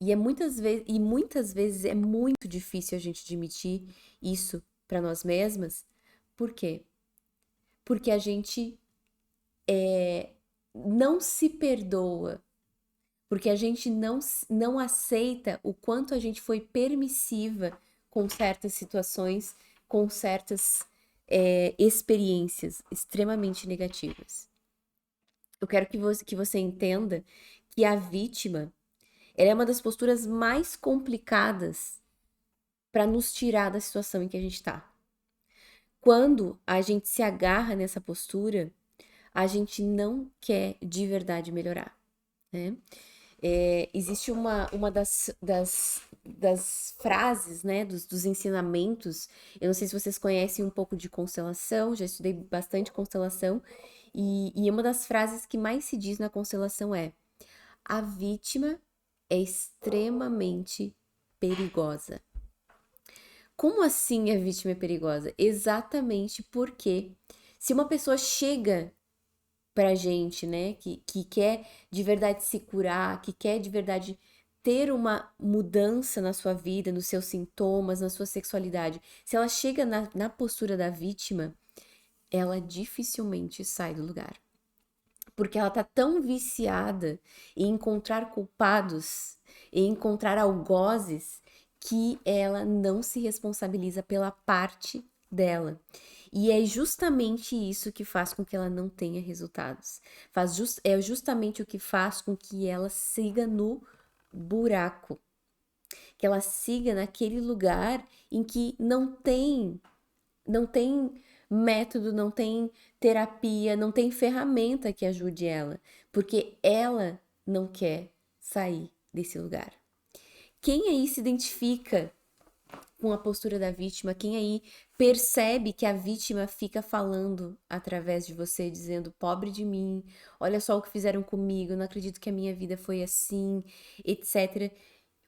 muitas vezes é muito difícil a gente admitir isso para nós mesmas. Por quê? Porque a gente não se perdoa, porque a gente não aceita o quanto a gente foi permissiva com certas situações, com certas experiências extremamente negativas. Eu quero que você entenda que a vítima, ela é uma das posturas mais complicadas para nos tirar da situação em que a gente está. Quando a gente se agarra nessa postura, a gente não quer de verdade melhorar, né? Existe uma das frases, né, dos ensinamentos. Eu não sei se vocês conhecem um pouco de constelação, já estudei bastante constelação, e uma das frases que mais se diz na constelação é: a vítima é extremamente perigosa. Como assim a vítima é perigosa? Exatamente porque se uma pessoa chega pra gente, né, que quer de verdade se curar, que quer de verdade ter uma mudança na sua vida, nos seus sintomas, na sua sexualidade, se ela chega na postura da vítima, ela dificilmente sai do lugar. Porque ela tá tão viciada em encontrar culpados, em encontrar algozes, que ela não se responsabiliza pela parte dela. E é justamente isso que faz com que ela não tenha resultados. É justamente o que faz com que ela siga no buraco, que ela siga naquele lugar em que não tem método, não tem terapia, não tem ferramenta que ajude ela, porque ela não quer sair desse lugar. Quem aí se identifica com a postura da vítima? Quem aí percebe que a vítima fica falando através de você, dizendo: pobre de mim, olha só o que fizeram comigo, eu não acredito que a minha vida foi assim, etc.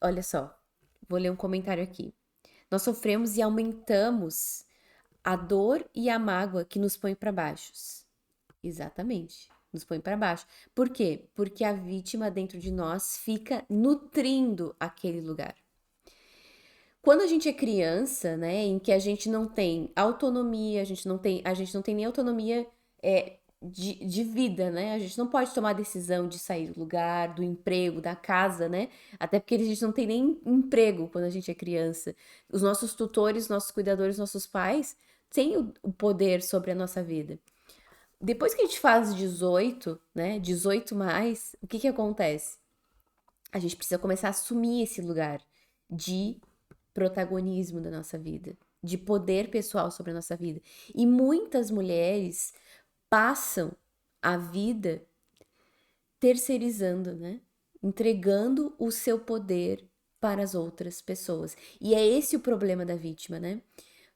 Olha só, vou ler um comentário aqui. Nós sofremos e aumentamos a dor e a mágoa que nos põe para baixo. Exatamente, nos põe para baixo. Por quê? Porque a vítima dentro de nós fica nutrindo aquele lugar. Quando a gente é criança, né, em que a gente não tem autonomia, a gente não tem nem autonomia de vida, né? A gente não pode tomar a decisão de sair do lugar, do emprego, da casa, né? Até porque a gente não tem nem emprego quando a gente é criança. Os nossos tutores, nossos cuidadores, nossos pais têm o poder sobre a nossa vida. Depois que a gente faz 18, né? 18 mais, o que que acontece? A gente precisa começar a assumir esse lugar de protagonismo da nossa vida, de poder pessoal sobre a nossa vida. E muitas mulheres passam a vida terceirizando, né? Entregando o seu poder para as outras pessoas. E é esse o problema da vítima, né?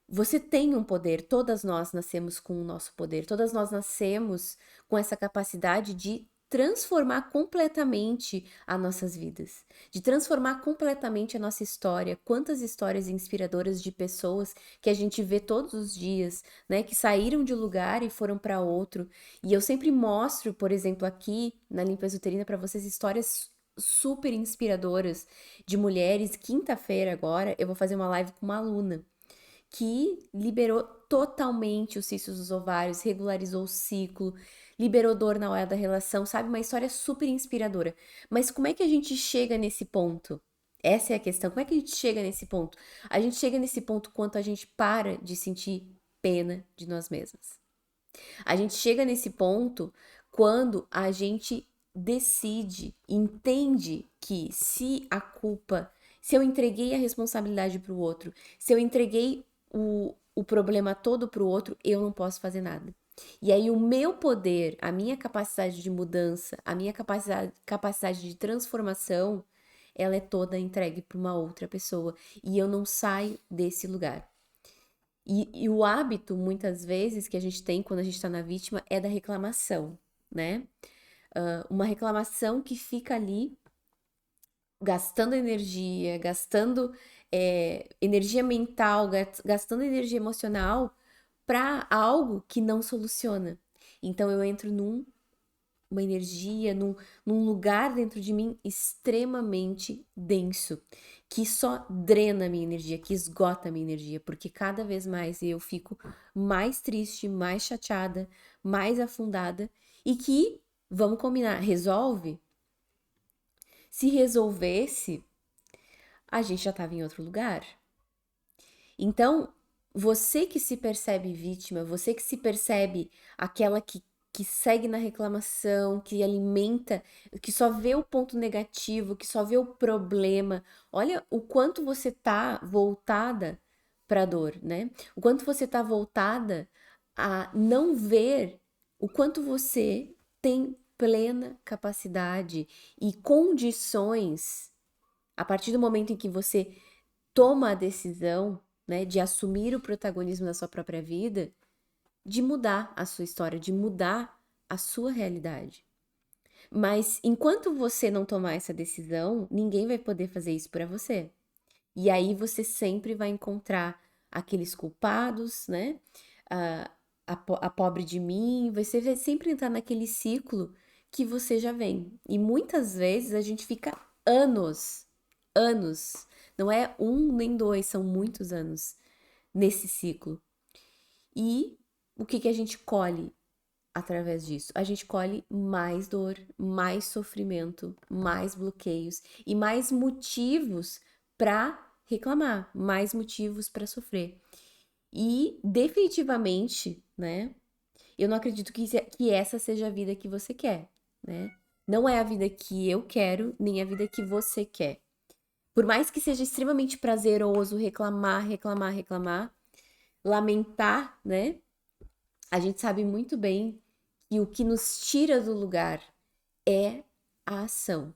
Você tem um poder, todas nós nascemos com o nosso poder, todas nós nascemos com essa capacidade de transformar completamente as nossas vidas, de transformar completamente a nossa história. Quantas histórias inspiradoras de pessoas que a gente vê todos os dias, né, que saíram de um lugar e foram para outro. E eu sempre mostro, por exemplo, aqui na Limpeza Uterina para vocês histórias super inspiradoras de mulheres. Quinta-feira agora eu vou fazer uma live com uma aluna que liberou totalmente os cistos dos ovários, regularizou o ciclo, liberou dor na hora da relação, sabe? Uma história super inspiradora. Mas como é que a gente chega nesse ponto? Essa é a questão. Como é que a gente chega nesse ponto? A gente chega nesse ponto quando a gente para de sentir pena de nós mesmas. A gente chega nesse ponto quando a gente decide, entende que se eu entreguei a responsabilidade para o outro, se eu entreguei o problema todo para o outro, eu não posso fazer nada. E aí o meu poder, a minha capacidade de mudança, a minha capacidade de transformação, ela é toda entregue para uma outra pessoa e eu não saio desse lugar. E o hábito, muitas vezes, que a gente tem quando a gente tá na vítima é da reclamação, né? Uma reclamação que fica ali gastando energia, gastando energia mental, gastando energia emocional para algo que não soluciona. Então eu entro uma energia, num lugar dentro de mim extremamente denso, que só drena a minha energia, que esgota a minha energia, porque cada vez mais eu fico mais triste, mais chateada, mais afundada, e que, vamos combinar, resolve? Se resolvesse, a gente já estava em outro lugar. Então, você que se percebe vítima, você que se percebe aquela que segue na reclamação, que alimenta, que só vê o ponto negativo, que só vê o problema, olha o quanto você tá voltada para a dor, né? O quanto você tá voltada a não ver o quanto você tem plena capacidade e condições a partir do momento em que você toma a decisão, né, de assumir o protagonismo da sua própria vida, de mudar a sua história, de mudar a sua realidade. Mas enquanto você não tomar essa decisão, ninguém vai poder fazer isso para você. E aí você sempre vai encontrar aqueles culpados, né? A, a pobre de mim, você vai sempre entrar naquele ciclo que você já vem. E muitas vezes a gente fica anos, não é um nem dois, são muitos anos nesse ciclo. E o que a gente colhe através disso? A gente colhe mais dor, mais sofrimento, mais bloqueios e mais motivos para reclamar, mais motivos para sofrer. E definitivamente, né? Eu não acredito que essa seja a vida que você quer, né? Não é a vida que eu quero, nem a vida que você quer. Por mais que seja extremamente prazeroso reclamar, lamentar, né? A gente sabe muito bem que o que nos tira do lugar é a ação.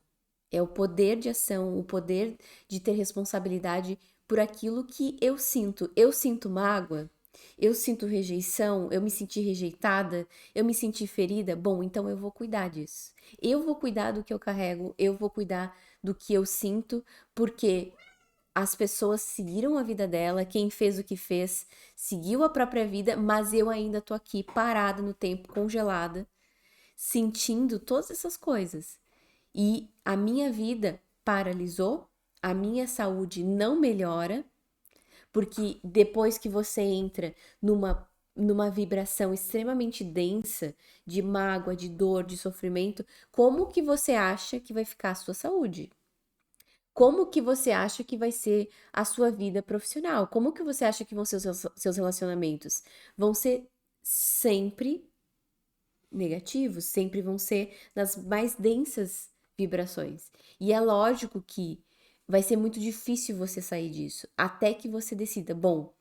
É o poder de ação, o poder de ter responsabilidade por aquilo que eu sinto. Eu sinto mágoa, eu sinto rejeição, eu me senti rejeitada, eu me senti ferida. Bom, então eu vou cuidar disso. Eu vou cuidar do que eu carrego, eu vou cuidar do que eu sinto, porque as pessoas seguiram a vida dela, quem fez o que fez, seguiu a própria vida, mas eu ainda tô aqui parada no tempo, congelada, sentindo todas essas coisas. E a minha vida paralisou, a minha saúde não melhora, porque depois que você entra numa vibração extremamente densa de mágoa, de dor, de sofrimento, como que você acha que vai ficar a sua saúde? Como que você acha que vai ser a sua vida profissional? Como que você acha que vão ser os seus relacionamentos? Vão ser sempre negativos, sempre vão ser nas mais densas vibrações. E é lógico que vai ser muito difícil você sair disso, até que você decida, bom,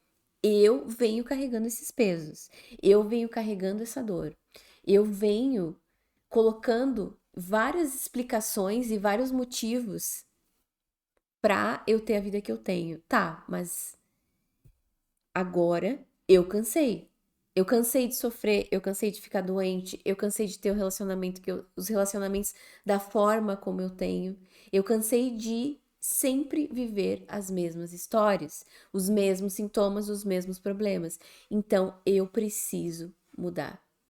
eu venho carregando esses pesos, eu venho carregando essa dor, eu venho colocando várias explicações e vários motivos pra eu ter a vida que eu tenho. Tá, mas agora eu cansei. Eu cansei de sofrer, eu cansei de ficar doente, eu cansei de ter o relacionamento os relacionamentos da forma como eu tenho. Eu cansei de sempre viver as mesmas histórias, os mesmos sintomas, os mesmos problemas. Então eu preciso mudar.